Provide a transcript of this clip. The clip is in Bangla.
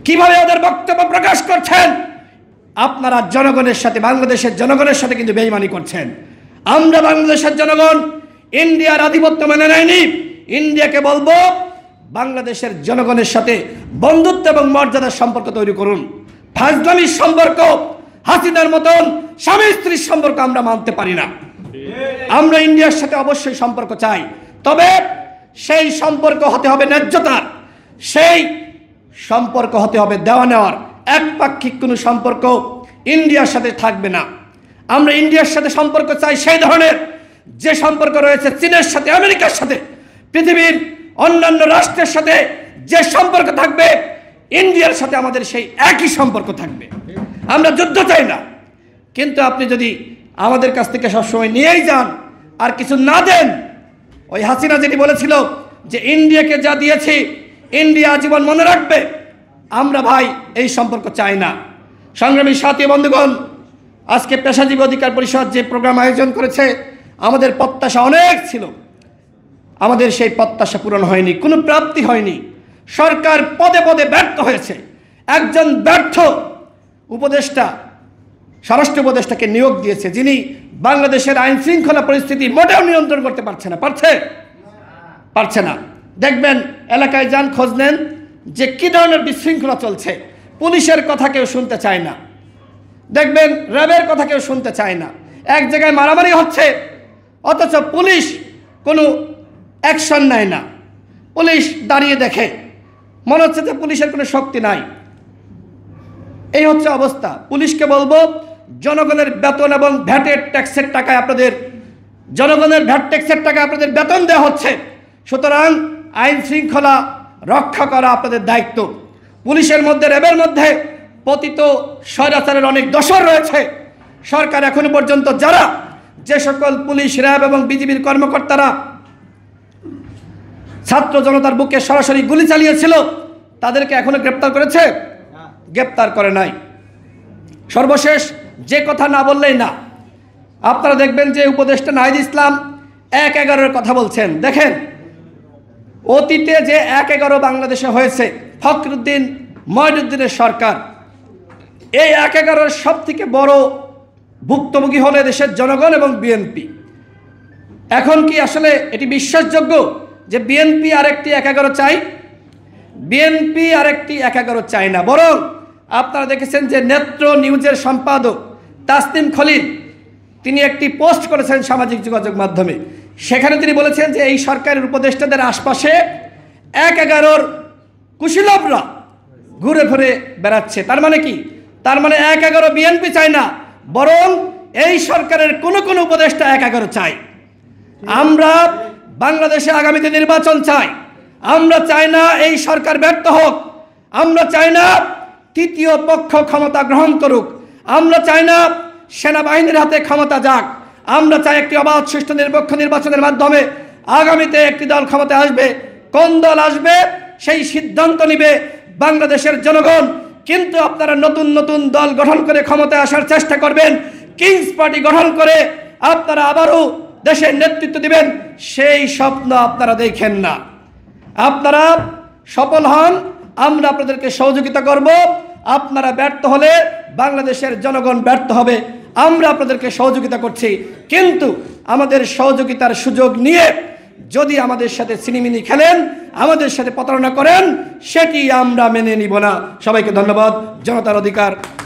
কিভাবে ওদের বক্তব্য প্রকাশ করছেন। আপনারা জনগণের সাথে, বাংলাদেশের জনগণের সাথে কিন্তু বেঈমানি করছেন। আমরা বাংলাদেশের জনগণ ইন্ডিয়ার আধিপত্য মেনে নেয়নি। ইন্ডিয়াকে বলবো বাংলাদেশের জনগণের সাথে বন্ধুত্ব এবং মর্যাদার সম্পর্ক তৈরি করুন। ফাজলামির সম্পর্ক, হাসিনার মতন স্বামী স্ত্রীর সম্পর্ক আমরা মানতে পারি না। আমরা ইন্ডিয়ার সাথে অবশ্যই সম্পর্ক চাই, তবে সেই সম্পর্ক হতে হবে ন্যায্যতার, সেই সম্পর্ক হতে হবে দেওয়া নেওয়ার। একপাক্ষিক কোনো সম্পর্ক ইন্ডিয়ার সাথে থাকবে না। আমরা ইন্ডিয়ার সাথে সম্পর্ক চাই সেই ধরনের যে সম্পর্ক রয়েছে চীনের সাথে, আমেরিকার সাথে, পৃথিবীর অন্যান্য রাষ্ট্রের সাথে যে সম্পর্ক থাকবে, ইন্ডিয়ার সাথে আমাদের সেই একই সম্পর্ক থাকবে। আমরা যুদ্ধ চাই না, কিন্তু আপনি যদি আমাদের কাছ থেকে সবসময় নিয়েই যান আর কিছু না দেন, ওই হাসিনা যেটি বলেছিল যে ইন্ডিয়াকে যা দিয়েছি ইন্ডিয়া জীবন মনে রাখবে, আমরা ভাই এই সম্পর্ক চাই না। সংগ্রামী সাথী বন্ধুগণ, আজকে পেশাজীবী অধিকার পরিষদ যে প্রোগ্রাম আয়োজন করেছে, আমাদের প্রত্যাশা অনেক ছিল, আমাদের সেই প্রত্যাশা পূরণ হয়নি, কোনো প্রাপ্তি হয়নি। সরকার পদে পদে ব্যর্থ হয়েছে। একজন ব্যর্থ উপদেষ্টা, স্বরাষ্ট্র উপদেষ্টাকে নিয়োগ দিয়েছে, যিনি বাংলাদেশের আইন শৃঙ্খলা পরিস্থিতি মোটেও নিয়ন্ত্রণ করতে পারছে না, পারছে না। দেখবেন এলাকায় যান, খোঁজ নেন যে কী ধরনের বিশৃঙ্খলা চলছে। পুলিশের কথা কেউ শুনতে চায় না, দেখবেন র্যাবের কথা কেউ শুনতে চায় না। এক জায়গায় মারামারি হচ্ছে, অথচ পুলিশ কোনো অ্যাকশন নেয় না। পুলিশ দাঁড়িয়ে দেখে, মনে হচ্ছে যে পুলিশের কোনো শক্তি নাই। এই হচ্ছে অবস্থা। পুলিশকে বলবো, জনগণের বেতন এবং ভ্যাটের ট্যাক্সের টাকায় আপনাদের, জনগণের ভ্যাট ট্যাক্সের টাকায় আপনাদের বেতন দেওয়া হচ্ছে, সুতরাং আইন শৃঙ্খলা রক্ষা করা আপনাদের দায়িত্ব। পুলিশের মধ্যে, র্যাবের মধ্যে পতিত স্বৈরাচারের অনেক দোসর রয়েছে। সরকার এখনো পর্যন্ত যারা, যে সকল পুলিশ, র্যাব এবং বিজিবির কর্মকর্তারা ছাত্র জনতার বুকে সরাসরি গুলি চালিয়েছিল, তাদেরকে এখনো গ্রেপ্তার করেছে? গ্রেপ্তার করে নাই। সর্বশেষ যে কথা না বললেই না, আপনারা দেখবেন যে উপদেষ্টা নাহিদ ইসলাম 1/11 কথা বলছেন। দেখেন, অতীতে যে 1/11 বাংলাদেশে হয়েছে, ফখরুদ্দিন মঈনুদ্দিনের সরকার, এই 1/11 সব থেকে বড় ভুক্তভোগী হলে দেশের জনগণ এবং বিএনপি। এখন কি আসলে এটি বিশ্বাসযোগ্য যে বিএনপি আরেকটি 1/11 চাই? বিএনপি আরেকটি 1/11 চায় না, বরং আপনারা দেখেছেন যে নেত্র নিউজের সম্পাদক তাসনিম খলিল, তিনি একটি পোস্ট করেছেন সামাজিক যোগাযোগ মাধ্যমে। সেখানে তিনি বলেছেন যে এই সরকারের উপদেষ্টাদের আশপাশে 1/11 কুশীলবরা ঘুরে ঘুরে বেড়াচ্ছে। তার মানে কি? তার মানে 1/11 বিএনপি চায় না, বরং এই সরকারের কোনো কোনো উপদেষ্টা 1/11 চায়। আমরা বাংলাদেশে আগামীতে নির্বাচন চাই। আমরা চাই না এই সরকার ব্যর্থ হোক। আমরা চাই না তৃতীয় পক্ষ ক্ষমতা গ্রহণ করুক। আমরা চাই না সেনাবাহিনীর হাতে ক্ষমতা যাক। আমরা চাই একটি অবাধ, সুষ্ঠু, নিরপেক্ষ নির্বাচনের মাধ্যমে আগামীতে একটি দল ক্ষমতায় আসবে। কোন দল আসবে সেই সিদ্ধান্ত নেবে বাংলাদেশের জনগণ। কিন্তু আপনারা নতুন নতুন দল গঠন করে ক্ষমতায় আসার চেষ্টা করবেন, কিংস পার্টি গঠন করে আপনারা আবারও দেশের নেতৃত্ব দিবেন, সেই স্বপ্ন আপনারা দেখেন না। আপনারা সফল হন, আমরা আপনাদেরকে সহযোগিতা করব। আপনারা ব্যর্থ হলে বাংলাদেশের জনগণ ব্যর্থ হবে। আমরা আপনাদেরকে সহযোগিতা করছি, কিন্তু আমাদের সহযোগিতার সুযোগ নিয়ে যদি আমাদের সাথে ছিনিমিনি খেলেন, আমাদের সাথে প্রতারণা করেন, সেটি আমরা মেনে নিব না। সবাইকে ধন্যবাদ। জনতার অধিকার।